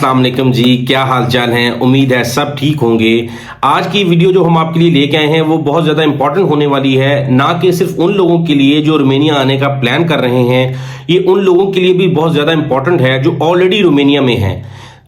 अस्सलाम वालेकुम जी, क्या हाल चाल हैं। उम्मीद है सब ठीक होंगे। आज की वीडियो जो हम आपके लिए लेके आए हैं वो बहुत ज़्यादा इंपॉर्टेंट होने वाली है, ना कि सिर्फ उन लोगों के लिए जो रोमेनिया आने का प्लान कर रहे हैं, ये उन लोगों के लिए भी बहुत ज़्यादा इंपॉर्टेंट है जो ऑलरेडी रोमेनिया में हैं।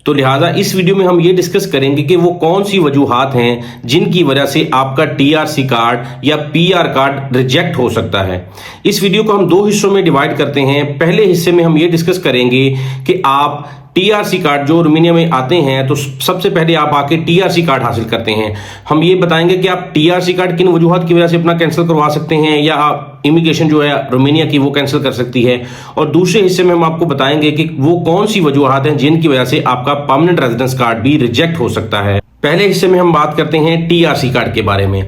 तो लिहाजा इस वीडियो में हम ये डिस्कस करेंगे कि वो कौन सी वजूहात हैं जिनकी वजह से आपका टीआरसी कार्ड या पीआर कार्ड रिजेक्ट हो सकता है। इस वीडियो को हम दो हिस्सों में डिवाइड करते हैं। पहले हिस्से में हम ये डिस्कस करेंगे कि आप टीआरसी कार्ड जो रोमेनिया में आते हैं तो सबसे पहले आप आके टीआरसी कार्ड हासिल करते हैं। हम ये बताएंगे कि आप टीआरसी कार्ड किन वजूहात की वजह से अपना कैंसिल करवा सकते हैं या आप इमिग्रेशन जो है रोमेनिया की वो कैंसिल कर सकती है। और दूसरे हिस्से में हम आपको बताएंगे कि वो कौन सी वजूहात हैं जिनकी वजह से आपका परमानेंट रेजिडेंस कार्ड भी रिजेक्ट हो सकता है। पहले हिस्से में हम बात करते हैं टीआरसी कार्ड के बारे में।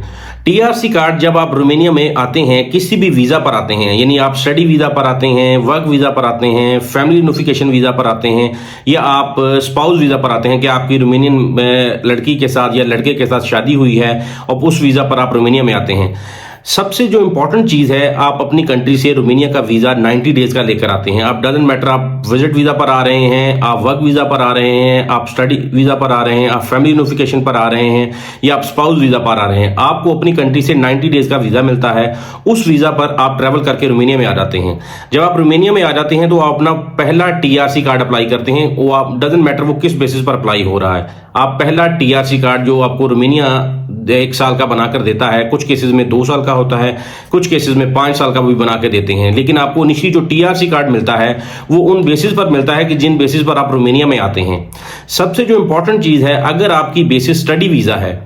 टीआरसी कार्ड जब आप रोमेनिया में आते हैं, किसी भी वीज़ा पर आते हैं, यानी आप स्टडी वीज़ा पर आते हैं, वर्क वीज़ा पर आते हैं, फैमिली यूनिफिकेशन वीज़ा पर आते हैं या आप स्पाउस वीज़ा पर आते हैं कि आपकी रोमेनियन लड़की के साथ या लड़के के साथ शादी हुई है और उस वीज़ा पर आप रोमेनिया में आते हैं। सबसे जो इंपॉर्टेंट चीज़ है, आप अपनी कंट्री से रोमेनिया का वीज़ा 90 डेज का लेकर आते हैं। आप डजंट मैटर आप विजिट वीज़ा पर आ रहे हैं, आप वर्क वीज़ा पर आ रहे हैं, आप स्टडी वीज़ा पर आ रहे हैं, आप फैमिली यूनिफिकेशन पर आ रहे हैं या आप स्पाउस वीज़ा पर आ रहे हैं, आपको अपनी कंट्री से 90 डेज का वीज़ा मिलता है। उस वीज़ा पर आप ट्रैवल करके रोमेनिया में आ जाते हैं। जब आप रोमेनिया में आ जाते हैं तो आप अपना पहला टीआरसी कार्ड अप्लाई करते हैं। वो आप डजंट मैटर वो किस बेसिस पर अप्लाई हो रहा है, आप पहला टीआरसी कार्ड जो आपको रोमेनिया 1 साल का बनाकर देता है, कुछ केसेस में 2 साल का होता है, कुछ केसेस में 5 साल का भी बना के देते हैं। लेकिन आपको इनिशियली जो टीआरसी कार्ड मिलता है वो उन बेसिस पर मिलता है कि जिन बेसिस पर आप रोमेनिया में आते हैं। सबसे जो इंपॉर्टेंट चीज़ है, अगर आपकी बेसिस स्टडी वीज़ा है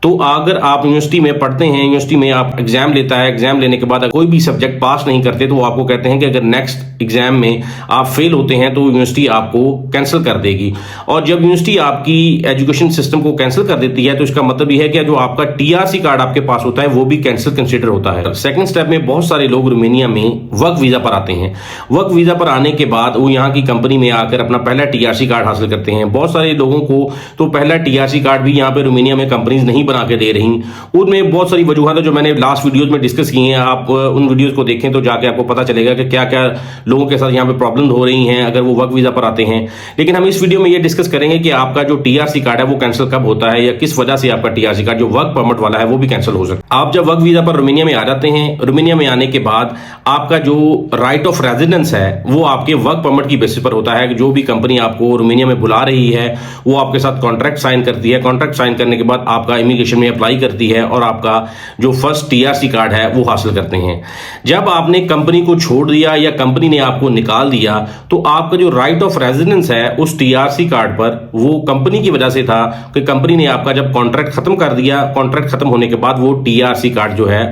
तो अगर आप यूनिवर्सिटी में पढ़ते हैं, यूनिवर्सिटी में आप एग्जाम लेता है, एग्जाम लेने के बाद अगर कोई भी सब्जेक्ट पास नहीं करते तो वो आपको कहते हैं कि अगर नेक्स्ट एग्जाम में आप फेल होते हैं तो यूनिवर्सिटी आपको कैंसिल कर देगी। और जब यूनिवर्सिटी आपकी एजुकेशन सिस्टम को कैंसिल कर देती है तो इसका मतलब यह है कि जो आपका टीआरसी कार्ड आपके पास होता है वो भी कैंसिल कंसिडर होता है। सेकंड स्टेप में बहुत सारे लोग रोमेनिया में वर्क वीज़ा पर आते हैं। वर्क वीज़ा पर आने के बाद वो यहाँ की कंपनी में आकर अपना पहला टीआरसी कार्ड हासिल करते हैं। बहुत सारे लोगों को तो पहला टीआरसी कार्ड भी यहाँ पे रोमेनिया में कंपनीज नहीं बना के दे रही। उनमें बहुत सारी वजूहत है जो मैंने लास्ट वीडियोस में डिस्कस की हैं। आप उन वीडियोस को देखें तो जाके आपको पता चलेगा कि क्या क्या लोगों के साथ यहाँ पे प्रॉब्लम हो रही हैं अगर वो वर्क वीज़ा पर आते हैं। लेकिन हम इस वीडियो में ये डिस्कस करेंगे कि आपका जो टीआरसी कार्ड है वो कैंसिल कब होता है या किस वजह से आपका टीआरसी कार्ड जो वर्क परमिट वाला है वो भी कैंसिल हो सकता है। आप जब वर्क वीज़ा पर रोमेनिया में आ जाते हैं, रोमेनिया में आने के बाद आपका जो राइट ऑफ रेजिडेंस है वो आपके वर्क परमिट की बेसिस पर होता है। जो भी कंपनी आपको रोमेनिया में बुला रही है वो आपके साथ कॉन्ट्रैक्ट साइन करती है। कॉन्ट्रैक्ट साइन करने के बाद आपका इमिग्रेशन में अप्लाई करती है और आपका जो फर्स्ट टीआरसी कार्ड है वो हासिल करते हैं। जब आपने कंपनी को छोड़ दिया या कंपनी ने आपको निकाल दिया तो आपका जो राइट ऑफ रेजिडेंस है उस टीआरसी कार्ड पर वो कंपनी की वजह से था कि कंपनी ने आपका जब कॉन्ट्रैक्ट खत्म कर दिया, कॉन्ट्रैक्ट खत्म होने के बाद वो टीआरसी कार्ड जो है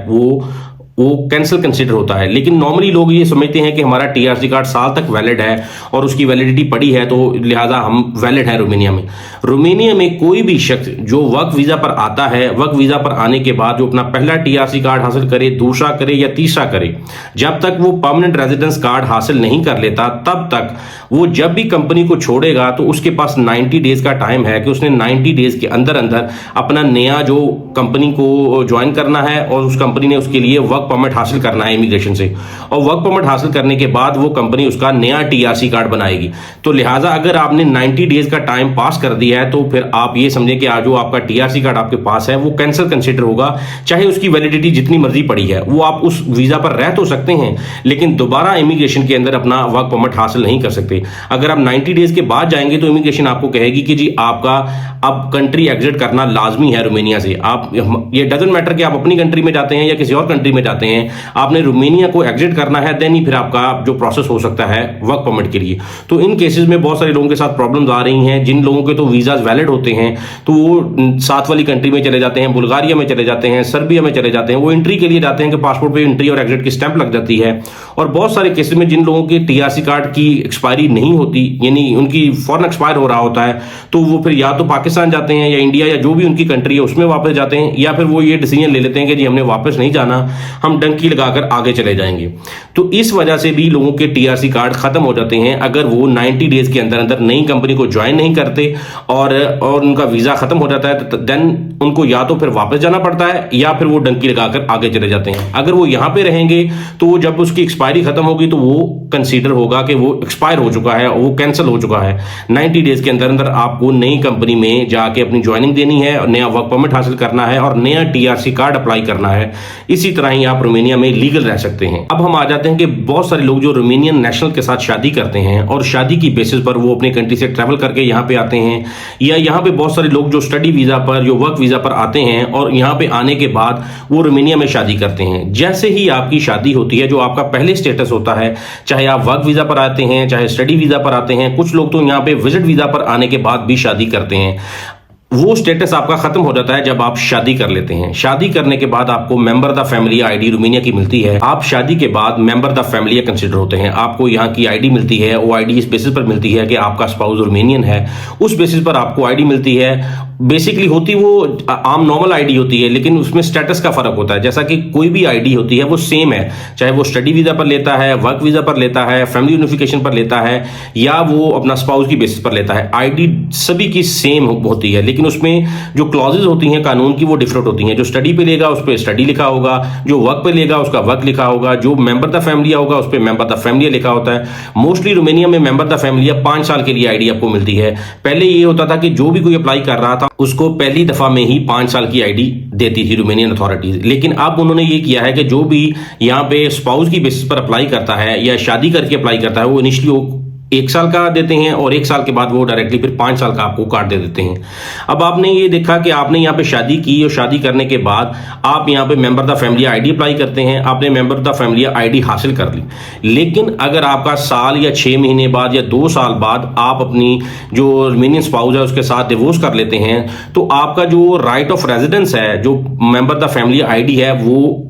वो कैंसिल कंसिडर होता है। लेकिन नॉर्मली लोग ये समझते हैं कि हमारा टीआरसी कार्ड साल तक वैलिड है और उसकी वैलिडिटी पड़ी है तो लिहाजा हम वैलिड है रोमेनिया में। रोमेनिया में कोई भी शख्स जो वर्क वीज़ा पर आता है, वर्क वीज़ा पर आने के बाद जो अपना पहला टीआरसी कार्ड हासिल करे, दूसरा करे या तीसरा करे, जब तक वो परमानेंट रेजिडेंस कार्ड हासिल नहीं कर लेता तब तक वो जब भी कंपनी को छोड़ेगा तो उसके पास 90 डेज का टाइम है कि उसने 90 डेज के अंदर अंदर अपना नया जो कंपनी को ज्वाइन करना है और उस कंपनी ने उसके लिए वर्क परमिट हासिल करना है इमिग्रेशन से। और वर्क परमिट हासिल करने के बाद वो कंपनी उसका नया टीआरसी कार्ड बनाएगी। तो लिहाजा अगर आपने 90 डेज का टाइम पास कर दिया है तो फिर आप ये समझें कि आज जो आपका टीआरसी कार्ड आपके पास है वो कैंसिल कंसिडर होगा, चाहे उसकी वैलिडिटी जितनी मर्जी पड़ी है। वो आप उस वीज़ा पर रह तो सकते हैं लेकिन दोबारा इमिग्रेशन के अंदर अपना वर्क परमिट हासिल नहीं कर सकते। अगर आप 90 डेज के बाद जाएंगे तो इमिग्रेशन आपको कहेगी कि जी आपका अब कंट्री एग्जिट करना लाजमी है रोमेनिया से। आप ये डजंट मैटर कि आप अपनी कंट्री में जाते हैं या किसी और कंट्री में जाते हैं, आपने रोमेनिया को एग्जिट करना है, देन ही फिर आपका जो प्रोसेस हो सकता है वर्क परमिट के लिए। तो इन केसेस में बहुत सारे लोगों के साथ प्रॉब्लम्स आ रही हैं। जिन लोगों के तो वीज़ाज वैलिड होते हैं तो वो साथ वाली कंट्री में चले जाते हैं, बुल्गारिया में चले जाते हैं, सर्बिया में चले जाते हैं, वो एंट्री के लिए जाते हैं कि पासपोर्ट पे एंट्री और एग्जिट की स्टैंप लग जाती है। और बहुत सारे केसेस में जिन लोगों के टीआरसी कार्ड की एक्सपायरी नहीं होती, यानी उनकी फौरन एक्सपायर हो रहा होता है, तो वो फिर या तो पाकिस्तान जाते हैं या इंडिया या जो भी उनकी कंट्री है उसमें वापस जाते हैं, या फिर वो ये डिसीजन ले लेते हैं कि जी हमने वापस नहीं जाना, हम डंकी लगाकर आगे चले जाएंगे। तो इस वजह से भी लोगों के टीआरसी कार्ड खत्म हो जाते हैं अगर वो 90 डेज के अंदर अंदर नई कंपनी को ज्वाइन नहीं करते और उनका वीजा खत्म हो जाता है, तो देन उनको या तो फिर वापस जाना पड़ता है या फिर वो डंकी लगाकर आगे चले जाते हैं। अगर वो यहां पे रहेंगे तो वो जब उसकी एक्सपायरी खत्म होगी तो वो कंसीडर होगा कि वो एक्सपायर हो चुका है, वो कैंसिल हो चुका है। 90 डेज के अंदर अंदर आपको नई कंपनी में जाके अपनी ज्वाइनिंग देनी है, नया वर्क परमिट हासिल करना है और नया टीआरसी कार्ड अप्लाई करना है। इसी तरह ही आप रोमानिया में लीगल रह सकते हैं। अब हम आ जाते हैं कि बहुत सारे लोग जो रोमानियन नेशनल के साथ शादी करते हैं और शादी की बेसिस पर वो अपनी कंट्री से ट्रैवल करके यहाँ पे आते हैं, या यहाँ पे बहुत सारे लोग जो स्टडी वीजा पर, जो वर्क वीजा पर आते हैं और यहाँ पे आने के बाद वो रोमानिया में शादी करते हैं। जैसे ही आपकी शादी होती है, जो आपका पहले स्टेटस होता है, चाहे आप वर्क वीजा पर आते हैं, चाहे स्टडी वीजा पर आते हैं, कुछ लोग तो यहाँ पे विजिट वीजा पर आने के बाद भी शादी करते हैं, वो स्टेटस आपका खत्म हो जाता है जब आप शादी कर लेते हैं। शादी करने के बाद आपको member the family ID Romania की मिलती है। आप शादी के बाद मेंबर द फैमिली कंसिडर होते हैं। आपको यहाँ की आईडी मिलती है। वो आईडी इस बेसिस पर मिलती है कि आपका स्पाउस रोमानियन है, उस बेसिस पर आपको आईडी मिलती है। बेसिकली होती वो आम नॉर्मल आईडी होती है, लेकिन उसमें स्टेटस का फर्क होता है। जैसा कि कोई भी आईडी होती है वो सेम है, चाहे वो स्टडी वीजा पर लेता है, वर्क वीजा पर लेता है, फैमिली यूनिफिकेशन पर लेता है, या वो अपना स्पाउस की बेसिस पर लेता है। आईडी सभी की सेम होती है, लेकिन उसमें जो क्लॉजेज होती हैं कानून की वो डिफरेंट होती हैं। जो स्टडी पे लेगा उस पर स्टडी लिखा होगा, जो वर्क पे लेगा उसका वर्क लिखा होगा, जो मेंबर द फैमिली होगा उस पर मेंबर द फैमिली लिखा होता है। मोस्टली रोमानिया में मेंबर द फैमिली 5 साल के लिए आईडी आपको मिलती है। पहले ये होता था कि जो भी कोई अप्लाई कर रहा था उसको पहली दफा में ही 5 साल की आईडी देती थी रोमानियन अथॉरिटीज, लेकिन अब उन्होंने ये किया है कि जो भी यहाँ पे स्पाउस की बेसिस पर अप्लाई करता है या शादी करके अप्लाई करता है, वो इनिशियली 1 साल का देते हैं और 1 साल के बाद वो डायरेक्टली फिर 5 साल का आपको कार्ड दे देते हैं। अब आपने ये देखा कि आपने यहाँ पे शादी की और शादी करने के बाद आप यहाँ पे member the family ID apply करते हैं, आपने मेंबर द फैमिली आईडी हासिल कर ली। लेकिन अगर आपका साल या 6 महीने बाद या 2 साल बाद आप अपनी जो रोमानियन स्पाउस है उसके साथ डिवोर्स कर लेते हैं, तो आपका जो राइट ऑफ रेजिडेंस है, जो मेंबर द फैमिली आईडी है, वो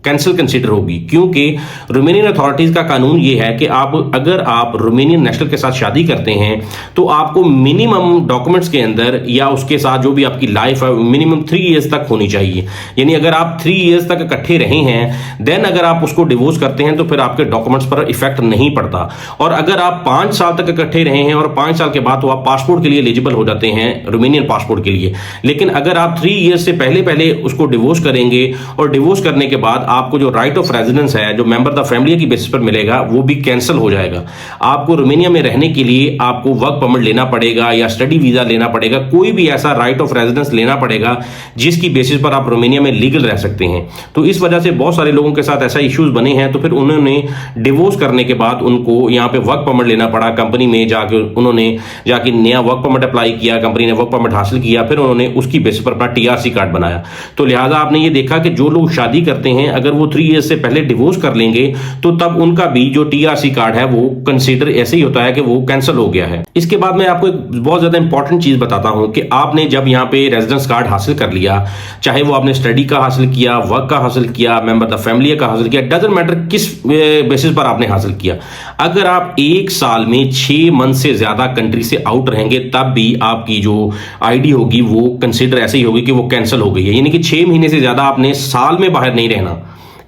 कैंसिल कंसीडर होगी। क्योंकि रोमानियन अथॉरिटीज का कानून ये है कि अगर आप रोमानियन नेशनल के साथ शादी करते हैं तो आपको मिनिमम डॉक्यूमेंट्स के अंदर या उसके साथ जो भी आपकी लाइफ है मिनिमम 3 इयर्स तक होनी चाहिए। यानी अगर आप 3 इयर्स तक इकट्ठे रहे हैं, देन अगर आप उसको डिवोर्स करते हैं तो फिर आपके डॉक्यूमेंट्स पर इफेक्ट नहीं पड़ता। और अगर आप 5 साल तक इकट्ठे रहे हैं और 5 साल के बाद तो आप पासपोर्ट के लिए एलिजिबल हो जाते हैं, रोमानियन पासपोर्ट के लिए। लेकिन अगर आप 3 इयर्स से पहले उसको डिवोर्स करेंगे और डिवोर्स करने के बाद आपको जो राइट ऑफ रेजिडेंस है, जो मेंबर द फैमिली की बेसिस पर मिलेगा, वो भी कैंसिल हो जाएगा। आपको रोमानिया में रहने के लिए आपको वर्क परमिट लेना पड़ेगा या स्टडी वीजा लेना पड़ेगा, कोई भी ऐसा राइट ऑफ रेजिडेंस लेना पड़ेगा जिसकी बेसिस पर आप रोमानिया में लीगल रह सकते हैं। तो इस वजह से बहुत सारे लोगों के साथ ऐसा इश्यूज बने हैं। तो फिर उन्होंने डिवोर्स करने के बाद उनको यहाँ पे वर्क परमिट लेना पड़ा। कंपनी में जाके उन्होंने जाके नया वर्क परमिट अप्लाई किया, कंपनी ने वर्क परमिट हासिल किया, फिर उन्होंने उसकी बेसिस पर अपना टीआरसी कार्ड बनाया। तो लिहाजा आपने ये देखा कि जो लोग शादी करते हैं अगर वो 3 ईयर्स से पहले डिवोर्स कर लेंगे तो तब उनका भी जो टीआरसी कार्ड है वो कंसीडर ऐसे ही होता है कि वो कैंसिल हो गया है। इसके बाद मैं आपको एक बहुत ज्यादा इंपॉर्टेंट चीज बताता हूं कि आपने जब यहाँ पे रेजिडेंस कार्ड हासिल कर लिया, चाहे वो आपने स्टडी का हासिल किया, वर्क का हासिल किया, मेंबर द फैमिली का हासिल किया, डजंट मैटर किस बेसिस पर आपने हासिल किया, अगर आप 1 साल में 6 मंथ से ज्यादा कंट्री से आउट रहेंगे तब भी आपकी जो आईडी होगी वो कंसीडर ऐसे ही होगी कि वो कैंसिल हो गई है। यानी कि 6 महीने से ज्यादा आपने साल में बाहर नहीं रहना,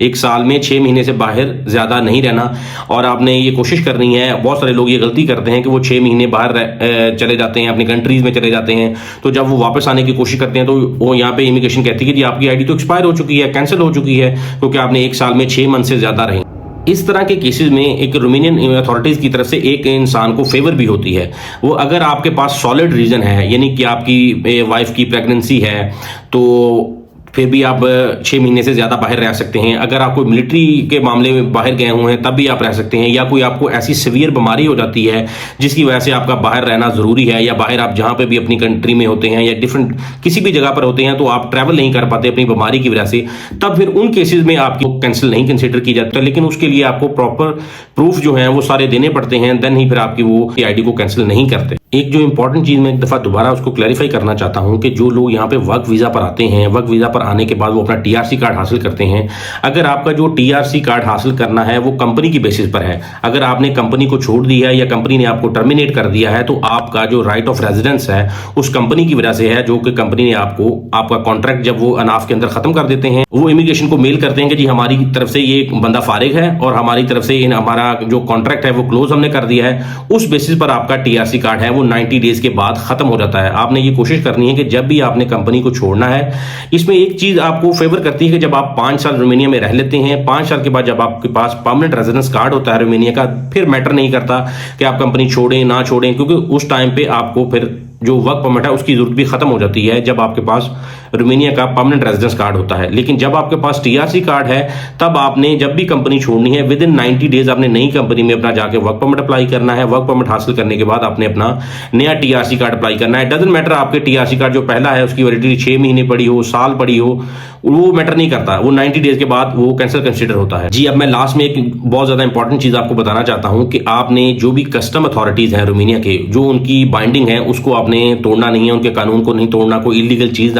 1 साल में 6 महीने से बाहर ज्यादा नहीं रहना, और आपने ये कोशिश करनी है। बहुत सारे लोग ये गलती करते हैं कि वो 6 महीने बाहर चले जाते हैं, अपनी कंट्रीज में चले जाते हैं, तो जब वो वापस आने की कोशिश करते हैं तो वो यहाँ पे इमिग्रेशन कहती है कि जी आपकी आईडी तो एक्सपायर हो चुकी है, कैंसिल हो चुकी है, क्योंकि आपने 1 साल में 6 मंथ से ज्यादा रहे। इस तरह के केसेस में एक रोमानियन अथॉरिटीज की तरफ से एक इंसान को फेवर भी होती है। वो अगर आपके पास सॉलिड रीजन है, यानी कि आपकी वाइफ की प्रेगनेंसी है, तो फिर भी आप 6 महीने से ज्यादा बाहर रह सकते हैं। अगर आप कोई मिलिट्री के मामले में बाहर गए हुए हैं तब भी आप रह सकते हैं, या कोई आपको ऐसी सीवियर बीमारी हो जाती है जिसकी वजह से आपका बाहर रहना जरूरी है, या बाहर आप जहां पे भी अपनी कंट्री में होते हैं या डिफरेंट किसी भी जगह पर होते हैं तो आप ट्रैवल नहीं कर पाते अपनी बीमारी की वजह से, तब फिर उन केसेस में आपकी कैंसिल नहीं कंसिडर की जाती है। लेकिन उसके लिए आपको प्रॉपर प्रूफ जो है वो सारे देने पड़ते हैं, देन ही फिर आपकी वो आईडी को कैंसिल नहीं करते। एक जो इंपॉर्टेंट चीज मैं एक दफा दोबारा उसको क्लैरिफाई करना चाहता हूं कि जो लोग यहाँ पे वर्क वीजा पर आते हैं, वर्क वीजा पर आने के बाद वो अपना टीआरसी कार्ड हासिल करते हैं, अगर आपका जो टीआरसी कार्ड हासिल करना है वो कंपनी की बेसिस पर है, अगर आपने कंपनी को छोड़ दिया है या कंपनी ने आपको टर्मिनेट कर दिया है, तो आपका जो राइट ऑफ रेजिडेंस है उस कंपनी की वजह से है, जो कि कंपनी ने आपको आपका कॉन्ट्रैक्ट जब वो अनाफ के अंदर खत्म कर देते हैं, वो इमिग्रेशन को मेल करते हैं कि जी हमारी तरफ से ये बंदा फारिग है और हमारी तरफ से हमारा जो कॉन्ट्रैक्ट है वो क्लोज हमने कर दिया है, उस बेसिस पर आपका टीआरसी कार्ड है वो 90 डेज के बाद खत्म हो जाता है। आपने ये कोशिश करनी है कि जब भी आपने कंपनी को छोड़ना है, इसमें एक चीज आपको फेवर करती है कि जब आप 5 साल रोमानिया में रह लेते हैं, 5 साल के बाद जब आपके पास परमानेंट रेजिडेंस कार्ड होता है रोमानिया का, फिर मैटर नहीं करता कि आप कंपनी छोड़ें ना छोड़ें, क्योंकि उस टाइम पे आपको फिर जो वर्क परमिट है उसकी जरूरत भी खत्म हो जाती है जब आपके पास रोमानिया का परमानेंट रेजिडेंस कार्ड होता है। लेकिन जब आपके पास टीआरसी कार्ड है, तब आपने जब भी कंपनी छोड़नी है विद इन 90 डेज आपने नई कंपनी में अपना जाके वर्क परमिट अप्लाई करना है। वर्क परमिट हासिल करने के बाद आपने अपना नया टीआरसी कार्ड अप्लाई करना है। डजंट मैटर आपके टीआरसी कार्ड जो पहला है उसकी वैलिडिटी 6 महीने पड़ी हो, साल पड़ी हो, वो मैटर नहीं करता, वो 90 डेज के बाद वो कैंसिल कंसीडर होता है। जी अब मैं लास्ट में एक बहुत ज्यादा इंपॉर्टेंट चीज आपको बताना चाहता हूं कि आपने जो भी कस्टम अथॉरिटीज हैं रोमानिया के, जो उनकी बाइंडिंग है उसको आपने तोड़ना नहीं है, उनके कानून को नहीं तोड़ना, कोई इलीगल चीज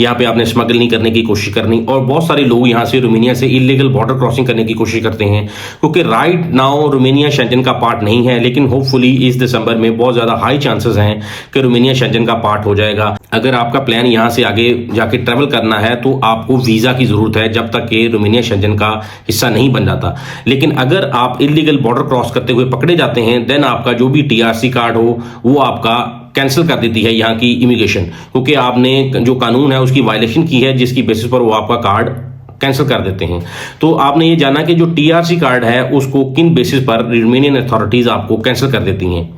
यहाँ पे आपने स्मगल नहीं करने की कोशिश करनी। और बहुत सारे लोग यहाँ से रोमानिया से इलीगल बॉर्डर क्रॉसिंग करने की कोशिश करते हैं, क्योंकि राइट नाउ रोमानिया शेंजन का पार्ट नहीं है, लेकिन होपफुली इस दिसंबर में बहुत ज्यादा हाई चांसेस हैं कि रोमानिया शेंजन का पार्ट हो जाएगा। अगर आपका प्लान यहाँ से आगे जाके ट्रेवल करना है तो आपको वीजा की जरूरत है जब तक कि रोमानिया शेंजन का हिस्सा नहीं बन जाता। लेकिन अगर आप इलीगल बॉर्डर क्रॉस करते हुए पकड़े जाते हैं, देन आपका जो भी टीआरसी कार्ड हो वो आपका कैंसिल कर देती है यहाँ की इमिग्रेशन, क्योंकि आपने जो कानून है उसकी वायलेशन की है, जिसकी बेसिस पर वो आपका कार्ड कैंसिल कर देते हैं। तो आपने ये जाना कि जो टीआरसी कार्ड है उसको किन बेसिस पर रोमानियन अथॉरिटीज आपको कैंसिल कर देती हैं।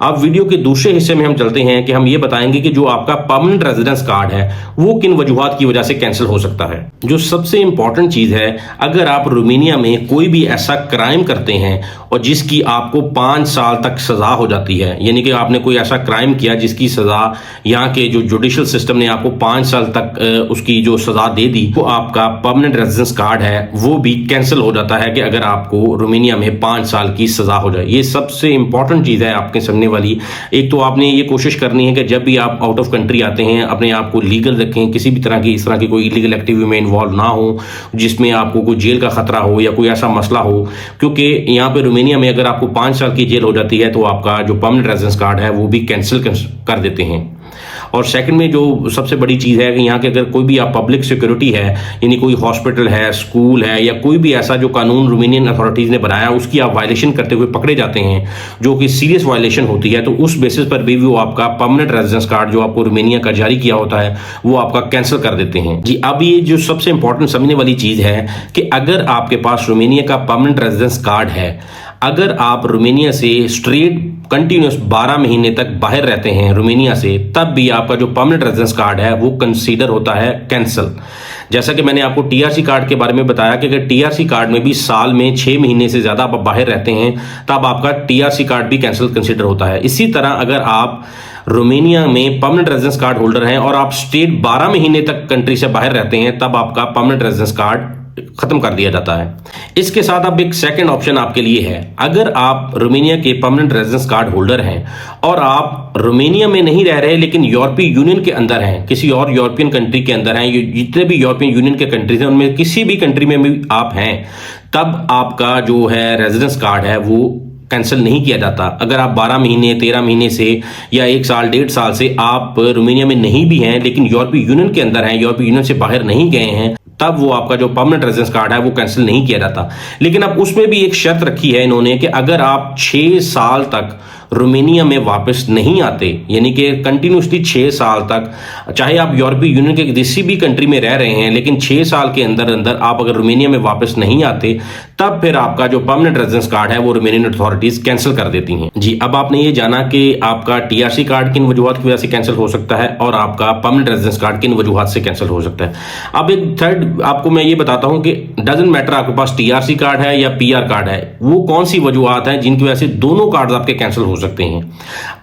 अब वीडियो के दूसरे हिस्से में हम चलते हैं कि हम ये बताएंगे कि जो आपका परमानेंट रेजिडेंस कार्ड है वो किन वजूहात की वजह से कैंसिल हो सकता है। जो सबसे इंपॉर्टेंट चीज है, अगर आप रोमानिया में कोई भी ऐसा क्राइम करते हैं और जिसकी आपको 5 साल तक सजा हो जाती है, यानी कि आपने कोई ऐसा क्राइम किया जिसकी सजा यहाँ के जो जुडिशियल सिस्टम ने आपको 5 साल तक उसकी जो सजा दे दी, तो आपका परमानेंट रेजिडेंस कार्ड है वो भी कैंसिल हो जाता है कि अगर आपको रोमानिया में 5 साल की सजा हो जाए। ये सबसे इंपॉर्टेंट चीज है आपके समझने वाली। एक तो आपने ये कोशिश करनी है कि जब भी आप आउट ऑफ कंट्री आते हैं अपने आप को लीगल रखें, किसी भी तरह की इस तरह की कोई इलीगल एक्टिविटी में इन्वॉल्व ना हो जिसमें आपको कोई जेल का खतरा हो या कोई ऐसा मसला हो, क्योंकि यहाँ पे रोमानिया में अगर आपको 5 साल की जेल हो जाती है तो आपका जो परमानेंट रेजिडेंस कार्ड है वो भी कैंसिल कर देते हैं। और सेकंड में जो सबसे बड़ी चीज़ है कि यहाँ के अगर कोई भी आप पब्लिक सिक्योरिटी है, यानी कोई हॉस्पिटल है, स्कूल है या कोई भी ऐसा जो कानून रोमानियन अथॉरिटीज़ ने बनाया उसकी आप वायलेशन करते हुए पकड़े जाते हैं, जो कि सीरियस वायलेशन होती है, तो उस बेसिस पर भी वो आपका परमानेंट रेजिडेंस कार्ड जो आपको रोमानिया का जारी किया होता है वो आपका कैंसिल कर देते हैं। जी अब ये जो सबसे इंपॉर्टेंट समझने वाली चीज़ है कि अगर आपके पास रोमानिया का परमानेंट रेजिडेंस कार्ड है, अगर आप रोमानिया से स्ट्रेट कंटिन्यूस 12 महीने तक बाहर रहते हैं रोमानिया से, तब भी आपका जो परमानेंट रेजिडेंस कार्ड है वो कंसीडर होता है कैंसिल। जैसा कि मैंने आपको टीआरसी कार्ड के बारे में बताया कि अगर टीआरसी कार्ड में भी साल में 6 महीने से ज्यादा आप बाहर रहते हैं तब आपका टीआरसी कार्ड भी कैंसिल कंसीडर होता है। इसी तरह अगर आप रोमानिया में परमानेंट रेजिडेंस कार्ड होल्डर हैं और आप स्टेट 12 महीने तक कंट्री से बाहर रहते हैं, तब आपका परमानेंट रेजिडेंस कार्ड खत्म कर दिया जाता है। इसके साथ अब एक सेकंड ऑप्शन आपके लिए है, अगर आप रोमानिया के परमानेंट रेजिडेंस कार्ड होल्डर हैं और आप रोमानिया में नहीं रह रहे लेकिन यूरोपीय यूनियन के अंदर हैं, किसी और यूरोपियन कंट्री के अंदर हैं, जितने भी यूरोपियन यूनियन के कंट्रीज हैं उनमें किसी भी कंट्री में भी आप हैं, तब आपका जो है रेजिडेंस कार्ड है वो कैंसिल नहीं किया जाता। अगर आप 12 महीने 13 महीने से या 1 साल 1.5 साल से आप रोमानिया में नहीं भी हैं लेकिन यूरोपीय यूनियन के अंदर हैं, यूरोपीय यूनियन से बाहर नहीं गए हैं, तब वो आपका जो परमानेंट रेजिडेंस कार्ड है वो कैंसिल नहीं किया जाता। लेकिन अब उसमें भी एक शर्त रखी है इन्होंने कि अगर आप 6 साल तक रोमानिया में वापस नहीं आते, यानी कि कंटिन्यूसली 6 साल तक, चाहे आप यूरोपीय यूनियन के किसी भी कंट्री में रह रहे हैं लेकिन 6 साल के अंदर अंदर आप अगर रोमानिया में वापस नहीं आते, तब फिर आपका जो परमानेंट रेजिडेंस कार्ड है वो रोमानियन अथॉरिटीज कैंसिल कर देती हैं। जी अब आपने ये जाना कि आपका टीआरसी कार्ड किन वजूहात की वजह से कैंसिल हो सकता है और आपका परमानेंट रेजिडेंस कार्ड किन वजूहात से कैंसिल हो सकता है। अब एक थर्ड आपको मैं ये बताता हूं कि डजंट मैटर आपके पास टीआरसी कार्ड है या पीआर कार्ड है, वो कौन सी वजूहात है जिनकी वजह से दोनों कार्ड आपके कैंसिल हो सकते हैं।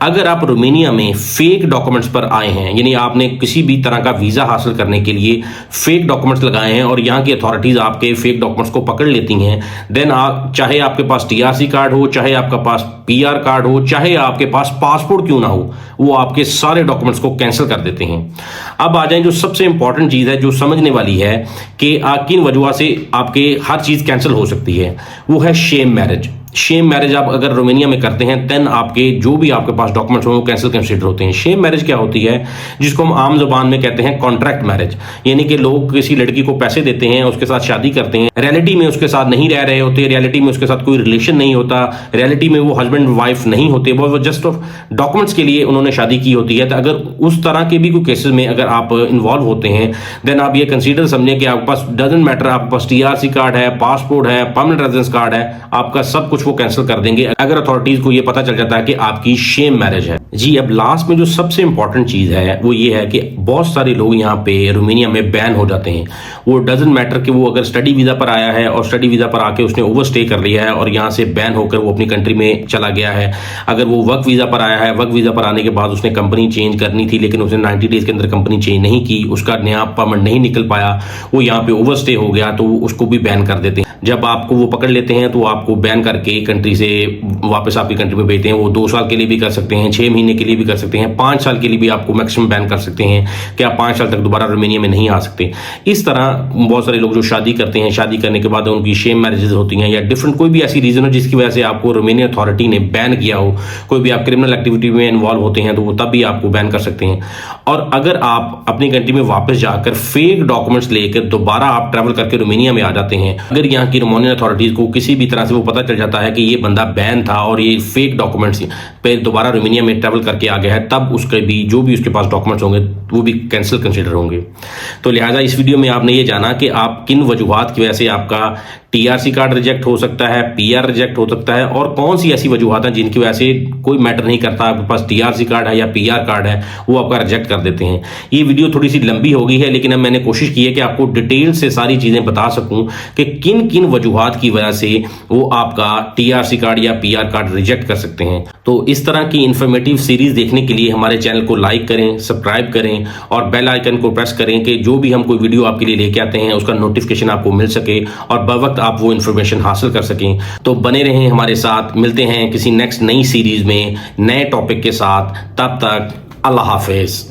अगर आप रोमानिया में फेक डॉक्यूमेंट्स पर आए हैं, यानी आपने किसी भी तरह का वीजा हासिल करने के लिए फेक डॉक्यूमेंट्स लगाए हैं और यहाँ की अथॉरिटीज आपके फेक डॉक्यूमेंट्स को पकड़ लेती हैं, देन आप चाहे आपके पास टीआरसी कार्ड हो, चाहे आपका पास पीआर कार्ड हो, चाहे आपके पास पासपोर्ट क्यों ना हो, वो आपके सारे डॉक्यूमेंट्स को कैंसिल कर देते हैं। अब आ जाएं जो सबसे इंपॉर्टेंट चीज है जो समझने वाली है कि किन वजह से आपके हर चीज कैंसिल हो सकती है, वो है शेम मैरिज। शेम मैरिज आप अगर रोमानिया में करते हैं देन आपके जो भी आपके पास डॉक्यूमेंट्स हो वो कैंसिल कंसीडर होते हैं। शेम मैरिज क्या होती है, जिसको हम आम जुबान में कहते हैं कॉन्ट्रैक्ट मैरिज, यानी कि लोग किसी लड़की को पैसे देते हैं, उसके साथ शादी करते हैं, रियलिटी में उसके साथ नहीं रह रहे होते, रियलिटी में उसके साथ कोई रिलेशन नहीं होता, रियलिटी में वो हस्बैंड वाइफ नहीं होते, वो जस्ट ऑफ डॉक्यूमेंट्स के लिए उन्होंने शादी की होती है। तो अगर उस तरह के भी कोई केसेस में अगर आप इन्वॉल्व होते हैं देन आप ये कंसीडर समझें कि आपके पास डजंट मैटर, आपके पास टीआरसी कार्ड है, पासपोर्ट है, परमानेंट रेजिडेंस कार्ड है, आपका सब कुछ वो कैंसिल कर देंगे अगर अथॉरिटीज को ये पता चल जाता है कि आपकी शेम मैरिज है। जी, अब लास्ट में जो सबसे इंपॉर्टेंट चीज है वो ये है कि बहुत सारे लोग यहाँ पे रोमानिया में बैन हो जाते हैं। वो डजंट मैटर कि वो अगर स्टडी वीजा पर आया है और स्टडी वीजा पर आके उसने ओवरस्टे कर लिया है और यहाँ से बैन होकर वो अपनी कंट्री में चला गया है। अगर वो वर्क वीजा पर आया है, वर्क वीजा पर आने के बाद उसने कंपनी चेंज करनी थी लेकिन उसने 90 डेज के अंदर कंपनी चेंज नहीं की, उसका नया परमिट नहीं निकल पाया, वो यहाँ पे ओवरस्टे हो गया, तो उसको भी बैन कर देते हैं। जब आपको वो पकड़ लेते हैं तो आपको बैन करके कंट्री से वापस आपकी कंट्री में भेजते हैं। वो 2 साल के लिए भी कर सकते हैं, 6 महीने के लिए भी कर सकते हैं, 5 साल के लिए भी आपको मैक्सिमम बैन कर सकते हैं कि आप 5 साल तक दोबारा रोमानिया में नहीं आ सकते। इस तरह बहुत सारे लोग जो शादी करते हैं, शादी करने के बाद उनकी शेम मैरिजेस होती हैं या डिफरेंट कोई भी ऐसी रीजन हो जिसकी वजह से आपको रोमानिया अथॉरिटी ने बैन किया हो, कोई भी आप क्रिमिनल एक्टिविटी में इन्वॉल्व होते हैं तो वो तब भी आपको बैन कर सकते हैं। और अगर आप अपनी कंट्री में वापस जाकर फेक डॉक्यूमेंट्स लेकर दोबारा आप ट्रैवल करके रोमानिया में आ जाते हैं, अगर यहाँ की रोमानियन अथॉरिटीज को किसी भी तरह से वो पता चल जाता है कि ये बंदा बैन था और ये फेक डॉक्यूमेंट्स पे दोबारा रोमानिया में ट्रैवल करके आ गया है, तब उसके भी जो भी उसके पास डॉक्यूमेंट्स होंगे वो भी कैंसिल कंसीडर होंगे। तो लिहाजा इस वीडियो में आपने ये जाना कि आप किन वजूहात की वजह से आपका टीआरसी कार्ड रिजेक्ट हो सकता है, पीआर रिजेक्ट हो सकता है, और कौन सी ऐसी वजूहात हैं जिनकी वजह से कोई मैटर नहीं करता, आपके पास टीआरसी कार्ड है या पीआर कार्ड है वो आपका रिजेक्ट कर देते हैं। ये वीडियो थोड़ी सी लंबी हो गई है लेकिन अब मैंने कोशिश की है कि आपको डिटेल से सारी चीजें बता सकूं कि किन किन वजूहात की वजह से वो आपका टीआरसी कार्ड या पीआर कार्ड रिजेक्ट कर सकते हैं। तो इस तरह की इंफॉर्मेटिव सीरीज देखने के लिए हमारे चैनल को लाइक करें, सब्सक्राइब करें और बेल आइकन को प्रेस करें कि जो भी हम कोई वीडियो आपके लिए लेके आते हैं उसका नोटिफिकेशन आपको मिल सके और बर वक्त आप वो इन्फॉर्मेशन हासिल कर सकें। तो बने रहें हमारे साथ, मिलते हैं किसी नेक्स्ट नई सीरीज में नए टॉपिक के साथ। तब तक अल्लाह हाफिज।